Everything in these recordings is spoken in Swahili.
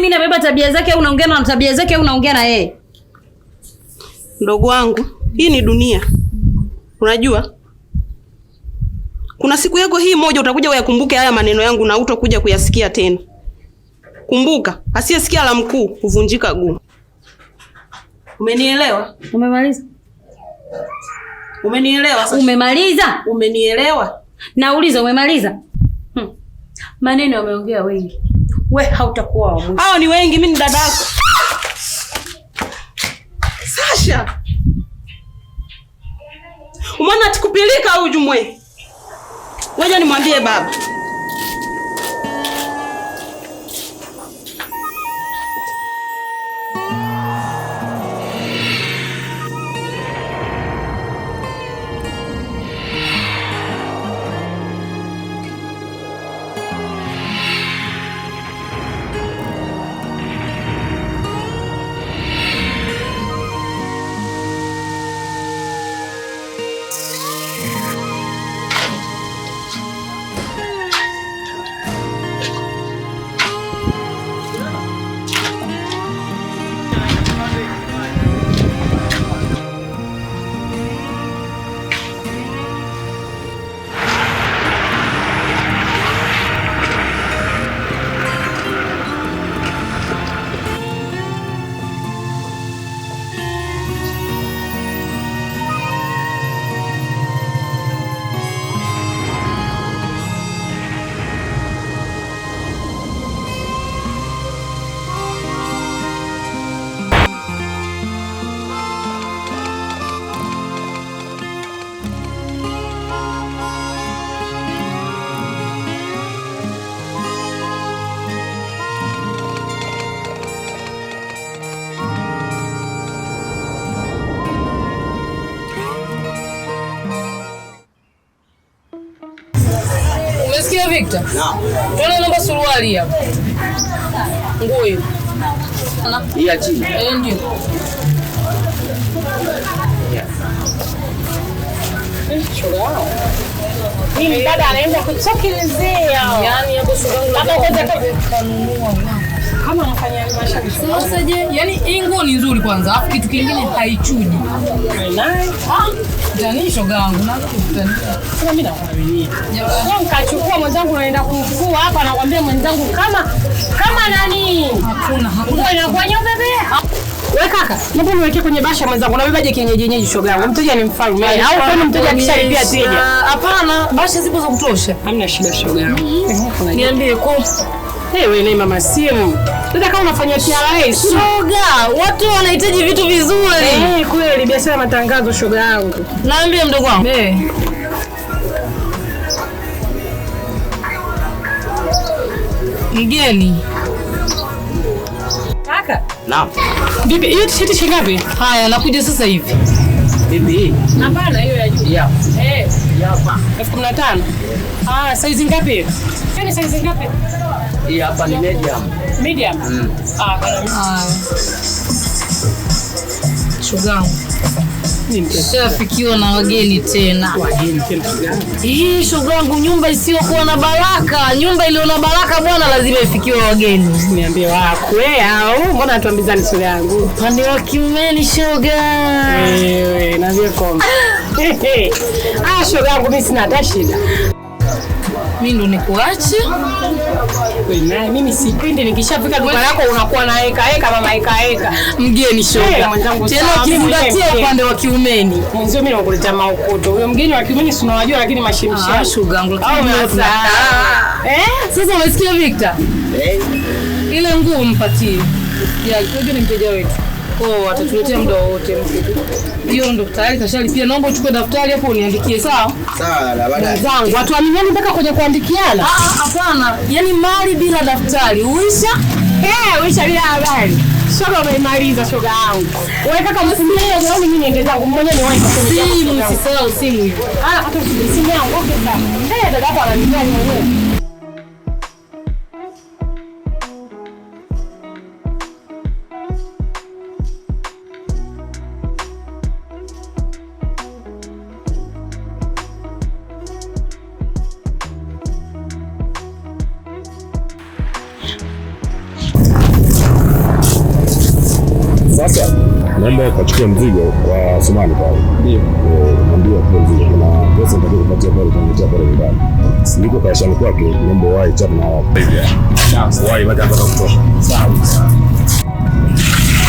mimi nabeba tabia zake au unaongea na tabia zake au unaongea na yeye? Ndogo wangu, hii ni dunia. Unajua? Kuna siku yako hii moja utakuja uyakumbuke haya maneno yangu na utakuja kuyasikia tena. Kumbuka, asiyesikia la mkuu huvunjika guu. Umenielewa? Umemaliza? Umenielewa sasa? Umemaliza? Umenielewa? Nauliza umemaliza? Maneno yameongea wengi. We hautakuwa wa mwisho. Hao ni wengi, mimi ni dadako. Sasha. Umeona atikupilika au jumwe? Ngoja nimwambie baba. Umesikia Victor? Naam. Tuone namba suruali hapa. Nguo hiyo. Hii ya chini. Ndio. Choga. Mimi dada anaenda kutokelezea. Yaani hapo shogangu labda kanunua. Kama anafanya biashara. Sasa je, yaani hii nguo ni nzuri kwanza, afu kitu kingine haichuji. Jani shogangu na kukutanisha. Sasa mimi nakuaminia. Wewe mkachukua mwenzangu naenda kufua hapa nakwambia mwenzangu kama nani? Hakuna. Inakuwa bebe. Wewe kaka, mbona uniweke kwenye basha mwenzangu? Unabebaje kienyeji shogangu? Mteja ni mfalme. Au kama mteja akishalipia tija? Hapana, basha zipo za kutosha. Hamna shida shogangu. Niambie kwa wewe ni mama simu. Dada kama unafanya TRA, shoga, watu wanahitaji vitu vizuri. Kweli biashara matangazo shoga yangu. Naambia mdogo wangu. Mgeni. Kaka? Naam. Bibi, hiyo t-shirt shilingi ngapi? Haya, nakuja sasa hivi. Bibi. Hapana, hiyo ya juu. Yeah. Hapa. 15,000. Size ngapi hiyo? Ni size ngapi? Hii hapa ni medium. Medium? Haya. Shogangu. Nishafikiwa na wageni tena. Wageni tena shogangu. Hii shogangu, nyumba isiyokuwa na baraka. Nyumba iliyo na baraka bwana lazima ifikiwe wageni. Niambie wako au mbona tuambizani shogangu? Pande wa kiumeni shoga. Wewe na vyako. Shogangu mimi sina hata shida. Mimi ndo nikuache. Wewe naye mimi sipendi nikishafika duka lako unakuwa na heka mama heka. Mgeni shoga. Tena ukimgatia upande wa kiumeni. Mwanzo mimi nakuletea maukoto. Huyo mgeni wa kiumeni si unawajua lakini mashimsha. Shogangu. Sasa umesikia Victor? Ile nguo mpatie. Unajua ni mteja wetu. Atatuletea muda wote msitu. Hiyo ndo tayari kashalipia. Naomba uchukue daftari hapo uniandikie, sawa? Sawa, baadaye. Zangu watu aminiani mpaka kwenye kuandikiana. Hapana. Yaani mali bila daftari. Uisha? Uisha bila habari. Shoga umeimaliza shoga yangu. Wewe kaka msimbie leo mimi niende zangu mmoja ni wapi kwa simu, usisahau simu hiyo. Hata simu yangu okay. Dada hapa ananiambia mwenyewe. naomba ukachukue mzigo kwa Sumani pale. Ndio. Ndio kwa mzigo. Kuna pesa ndio kupatia pale kwa pale nyumbani. Niko kwa shamba kwake, naomba wahi chat na wao. Sawa. Wahi baada ya kutoka. Sawa.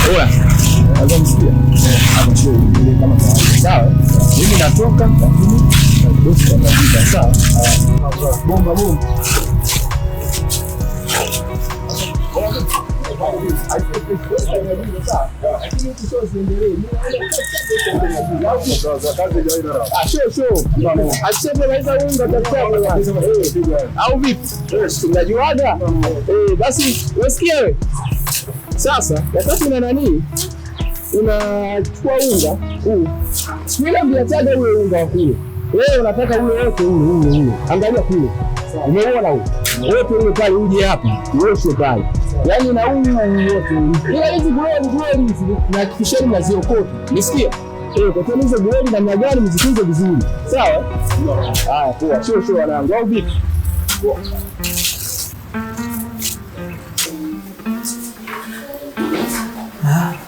Oya. Lazima msikie. Hapo show ile kama kawaida. Sawa. Mimi natoka lakini bosi anapita. Sawa. Bomba bomba. Au vipi? Unajuaga? Basi wasikia wewe. Sasa wakati una nani? Unachukua unga huu. Sio mbiachaga ule unga wa kule. Wewe unataka ule wote ule. Angalia kule. Umeona huo? Wote ule pale uje hapa. Uoshe pale. Yaani na huyu wote. Ila hizi glory hizi na kisheni na ziokoti. Nisikia? Kwa hiyo hizo glory namna gani mzitunze vizuri. Sawa? Haya, poa. Sio wanangu. Au vipi?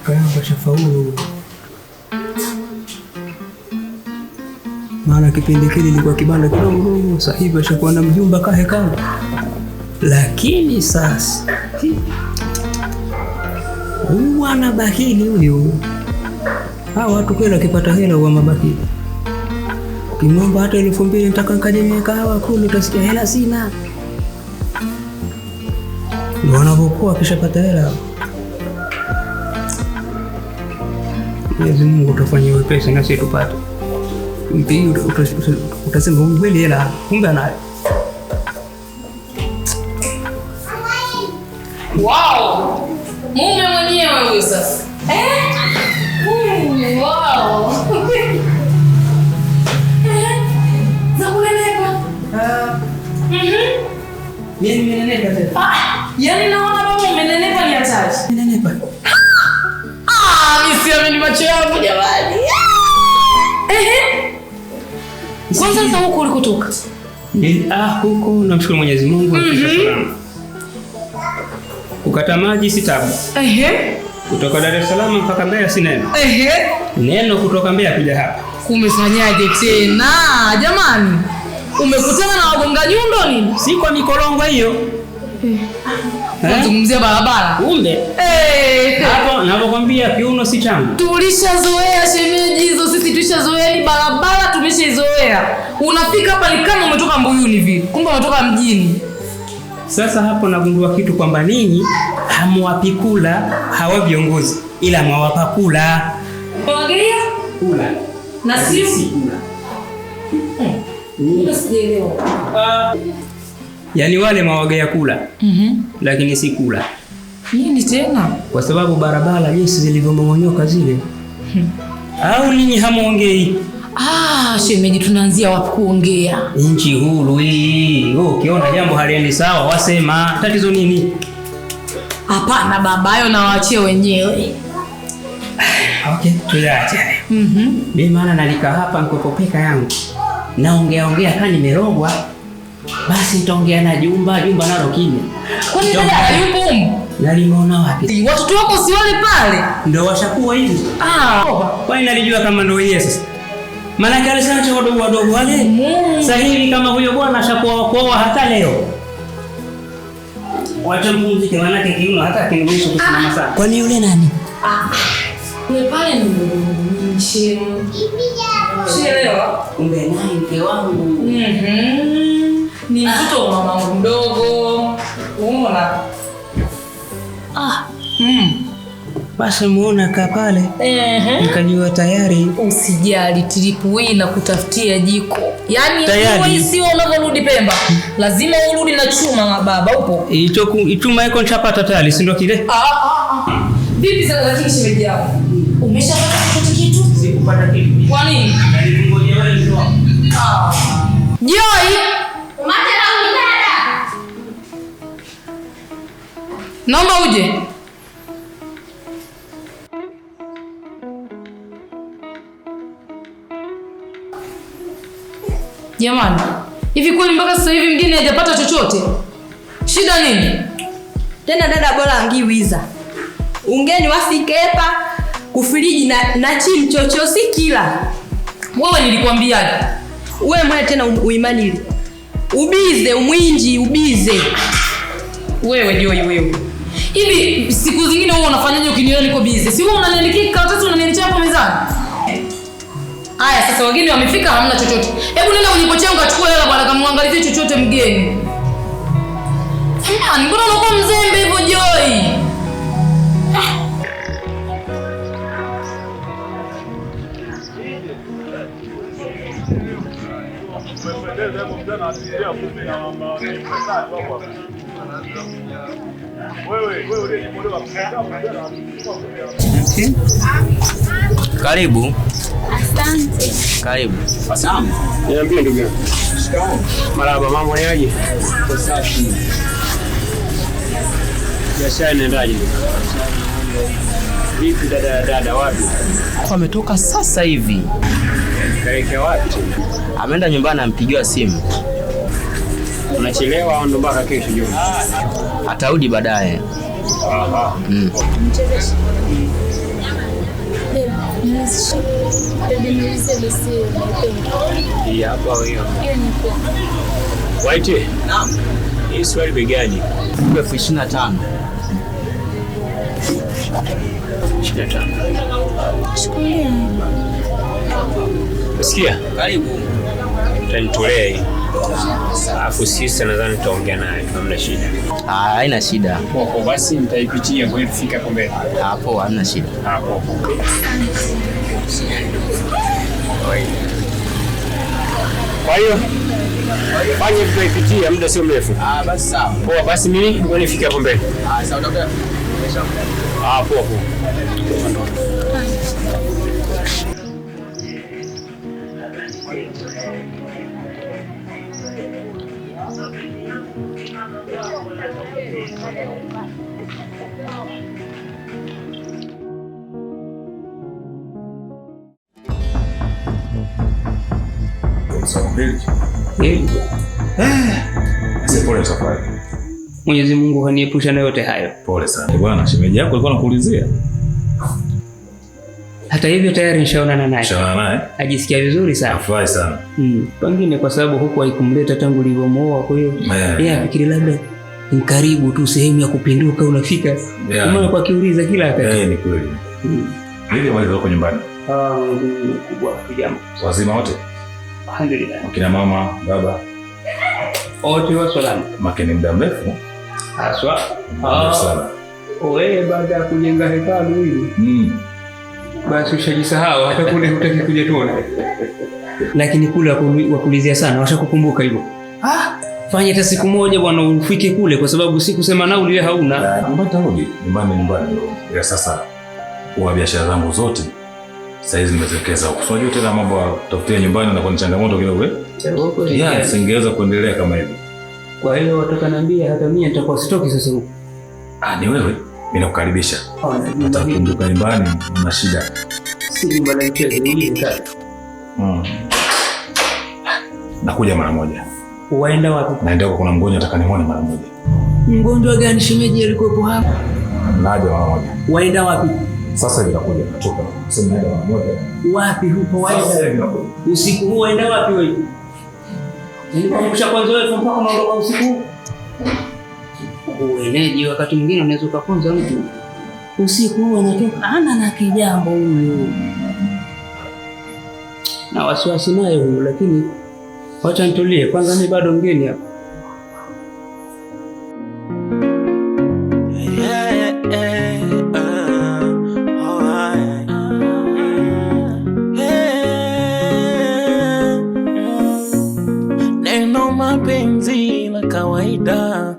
Kayamba shafaulu. Maana kipindi kile ilikuwa kibanda kidogo, sasa hivi ashakuwa na mjumba kahe kama. Lakini sasa huyu ana bakili huyu. Hawa watu kweli akipata hela huwa mabakili. Ukimwomba hata 2000 nataka nikajemea kahawa kule utasikia hela sina. Ndio wanapokuwa akishapata hela. Mwenyezi Mungu utafanyia wepesi na sisi tupate. Mpi utasema kweli hela kumbe anayo. Wow! Mume mwenyewe huyu sasa. Wow! Zakunenepa. Mimi nimenenepa tena. Yaani naona baba umenenepa ni hatari. Nimenenepa. Mimi siamini macho yangu jamani. Kwanza sasa huko ulikotoka? Huko namshukuru Mwenyezi Mungu kukata maji si tabu. Kutoka Dar es Salaam mpaka Mbeya si neno. Neno kutoka Mbeya kuja hapa. Kumefanyaje tena? Jamani. Umekutana na wagonga nyundo nini? Si kwa mikolongo hiyo. Tunazungumzia barabara. Kumbe. Hapo ninapokuambia kiuno si changu. Tulishazoea shemeji hizo, sisi tulishazoea ni barabara tumeshazoea. Unafika hapa ni kama umetoka Mbuyuni vile. Kumbe umetoka mjini. Sasa hapo nagundua kitu kwamba ninyi hamwapi kula hawa viongozi ila mwawapa kula. Wagea? Kula. Na sisi kula. Sijaelewa. Yaani wale mawagea kula. Lakini si kula. Nini tena? Kwa sababu barabara jinsi zilivyomonyoka zile. Au ninyi hamuongei? Shemeji tunaanzia wapi kuongea? Nchi huru hii. Ukiona jambo haliendi sawa wasema. Tatizo nini? Hapana babayo na waachie wenyewe. Okay, tuyaache. Mimi maana nalika hapa nikopopeka yangu. Naongea kama nimerogwa. Basi nitaongea na Jumba nalo kimya. Kwani dada yupo? Nalimuona wapi? Watoto wako si wale pale? Ndio washakuwa hivi. Kwani nalijua kama ndio yeye sasa. Maana kale sana cha wadogo wale. Sasa hivi kama huyo bwana ashakuwa kwa hata leo. Wacha mpumzike maana kiuno hata kinimesha kusimama sana. Kwani yule nani? Yule pale ni Shiro. Kumbe naye mke wangu. Ni mtoto wa mama mdogo. Unaona? Basi muona kaa pale. Nikajua tayari. Usijali tripu hii na kutafutia jiko. Yaani tayari. Hii sio unavyorudi Pemba. Lazima urudi na chuma baba upo. Chuma iko nchapata tayari si ndio kile? Vipi sasa lakini shemeji yako? Umeshapata kitu? Sikupata kitu. Kwa nini? Nilingojea wewe ndio. Joy. Umatera unidada. Naomba uje. Jamani, hivi kweli mpaka sasa hivi mgeni hajapata chochote? Shida nini? Tena dada bora angiwiza. Ungeni wasikepa kufiriji na chimchocho si kila. Wewe nilikwambiaje? Wewe mwana tena uimanili. Ubize, umwinji, ubize. Wewe ndio wewe. Hivi siku zingine wewe unafanyaje ukiniona niko busy? Si wewe unaniandikia karatasi unaniletea hapo mezani? Haya sasa wageni wamefika hamna chochote. Hebu nenda kwenye pochi yangu achukue hela bwana kamwangalizie chochote mgeni. Mbona unakuwa mzembe hivyo Joy? Karibu. Asante. Karibu. Asante. Niambie ndugu yangu. Marhaba, mambo ni aje? Safi. Biashara inaendaje? Vipi dada wapi? Ametoka sasa hivi. Kaelekea wapi? Ameenda nyumbani ampigiwa simu. Unachelewa au ndo mpaka kesho jioni? Atarudi baadaye. Aha. Hii hapa hiyo. Waite. Naam. Hii swali begani? 25,000. 25. Sikia? Karibu. Utanitolea hii. Alafu sisi nadhani tutaongea naye, hamna shida. Haina shida. Popo basi nitaipitia kwa hiyo fika hapo mbele. Hapo hamna shida. Hapo. Kwa hiyo fanye tutaipitia muda sio mrefu. Basi sawa. Poa basi mimi ngoja nifike hapo mbele. Sawa dokta. Poa. Pole safari. Mwenyezi Mungu haniepusha na yote hayo. Pole sana. Bwana, shemeji yako alikuwa anakuulizia. Hata hivyo tayari nishaonana naye. Nishaonana naye? Ajisikia vizuri sana. Afurahi sana. Pengine kwa sababu huko haikumleta tangu nilipomuoa, kwa hiyo yeye afikiri labda ni karibu tu sehemu ya kupinduka unafika. Maana kwa kiuliza kila wakati. Ni kweli. Nini wale wako nyumbani? Kubwa kijambo. Wazima wote? Alhamdulillah. Kina mama, baba wote wa salama. Makeni muda mrefu. Haswa. Sana. Wewe baada ya kujenga hekalu hili. Basi ushajisahau hata kule hutaki kuja tuona. Lakini kule wakulizia sana, washakukumbuka hivyo. Fanya hata siku moja bwana ufike kule kwa sababu sikusema nauli wewe hauna. Nitarudi nyumbani ya sasa. Kwa biashara zangu zote sasa hizi nimeziwekeza huko. Unajua tena mambo ya kutafutia nyumbani na kwa changamoto kidogo singeweza kuendelea kama hivi. Kwa hiyo wataka niambia hata mimi nitakuwa sitoki sasa huko. Ni wewe? Mimi nakukaribisha. Nitakumbuka nyumbani na shida. Si nyumbani mchezo hii tatu. Nakuja mara moja. Waenda wapi? Naenda kwa kuna mgonjwa nataka nimuone mara moja. Mgonjwa gani shemeji alikuwepo hapa? Naja mara moja. Waenda wapi? Sasa hivi nakuja kutoka. Sasa naenda mara moja. Wapi huko waenda? Usiku huu waenda wapi wewe? Nilikuambusha kwanza wewe mpaka unaondoka usiku. Ueleji wakati mwingine unaweza kuponza mtu. Usiku huu anatoka ana na kijambo huyo. Na wasiwasi naye huyo lakini wacha nitulie kwanza mimi bado mgeni hapa. Neno mapenzi la kawaida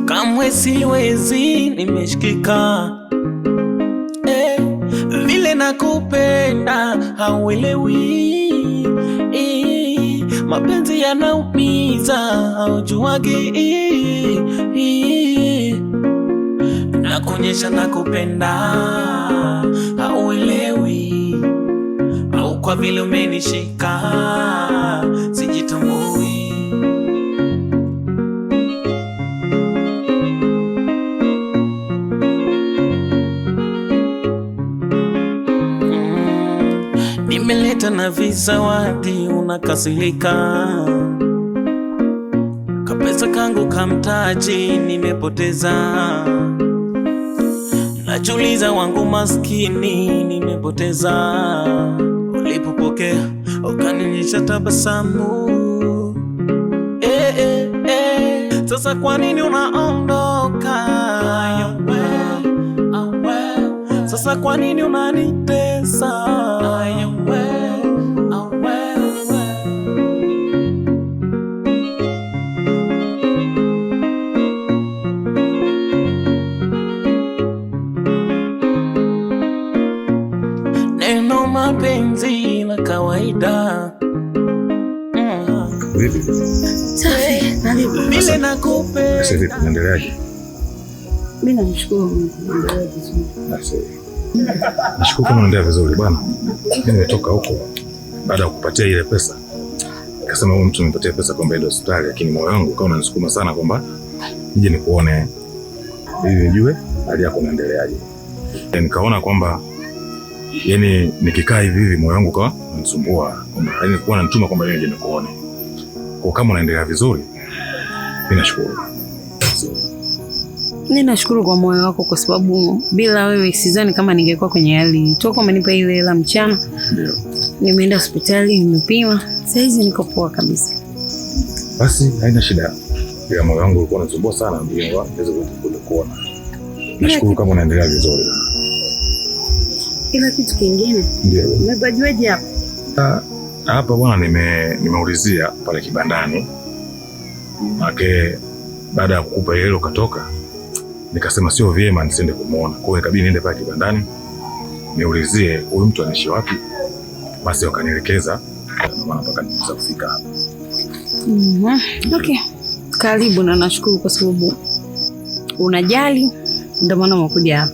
kamwe siwezi nimeshikika vile nakupenda hauelewi mapenzi yanaumiza haujuagi nakuonyesha nakupenda hauelewi au kwa vile umenishika sijitambui. ukiniacha na vizawadi unakasirika, kapesa kangu kamtaji nimepoteza, najuliza wangu maskini nimepoteza, ulipopokea ukanionyesha tabasamu. Sasa kwa nini unaondoka? Sasa kwa nini unanitesa? Neno mapenzi la kawaida. Vipi? Safi, karibu. Vile nakupenda. Sasa vipi unaendeleaje? Mimi namshukuru Mungu, naendelea vizuri. Nashukuru kama unaendelea vizuri bwana. Mimi nimetoka huko baada ya kupatia ile pesa. Nikasema huyu mtu nipatie pesa kwamba ile hospitali, lakini moyo wangu ukawa unanisukuma sana kwamba nije nikuone ili nijue hali yako inaendeleaje. Nikaona kwamba yani nikikaa hivi moyo wangu ukawa unanisumbua kwamba yani kuwa nanituma kwamba nije nikuone. Kwa kama unaendelea vizuri, mimi nashukuru. Ninashukuru kwa moyo wako kwa sababu bila wewe sidhani kama ningekuwa kwenye hali. Toka umenipa ile hela mchana. Ndio. Nimeenda hospitali, nimepima. Sasa hizi niko poa kabisa. Basi haina shida. Bila moyo wangu ulikuwa unasumbua sana ndio niweze kukuona. Nashukuru kama unaendelea vizuri. Kila kitu kingine. Ndio. Umepajuaje hapa? Hapa bwana nimeulizia pale kibandani. Make baada ya kukupa ile ukatoka. Nikasema sio vyema nisiende kumuona. Kwa hiyo ikabidi niende pale kibandani niulizie huyu mtu anaishi wapi. Basi wakanielekeza maana mpaka niweza kufika hapa. Okay. Karibu na nashukuru kwa sababu unajali ndio maana umekuja hapa.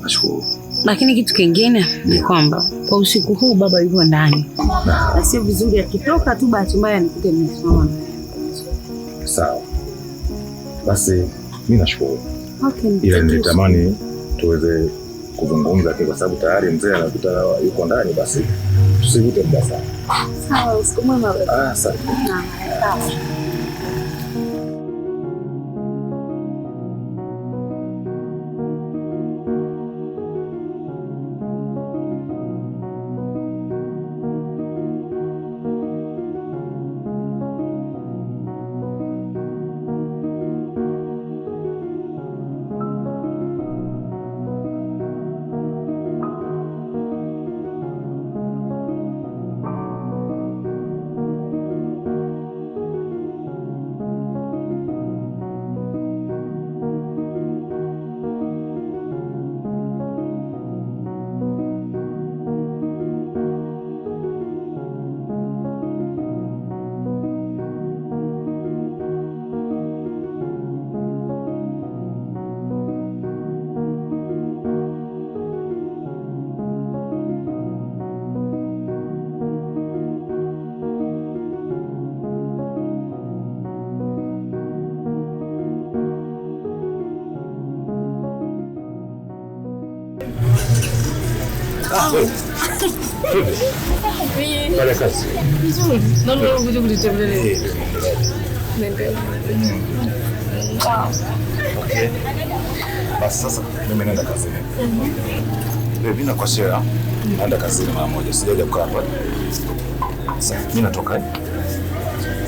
Nashukuru. Lakini kitu kingine ni kwamba kwa usiku huu baba yuko ndani. Na sio vizuri akitoka tu bahati mbaya nikute nimesimama. Sawa. Basi mimi nashukuru. Okay. Ila nilitamani tuweze kuzungumza kwa sababu tayari mzee anakuta yuko ndani, basi tusivute muda sana. Sawa, usiku mwema. Asante. Sawa. Pale kazi. Vizuri. Naomba uje kunitembelea. Nende. Okay. Basi sasa mimi naenda kazini. Mimi nakosea. Naenda kazini mara moja. Sijaja kukaa hapa. Sasa mimi natoka.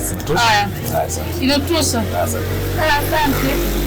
Sitosha. Haya. Inatosha. Asante. Asante.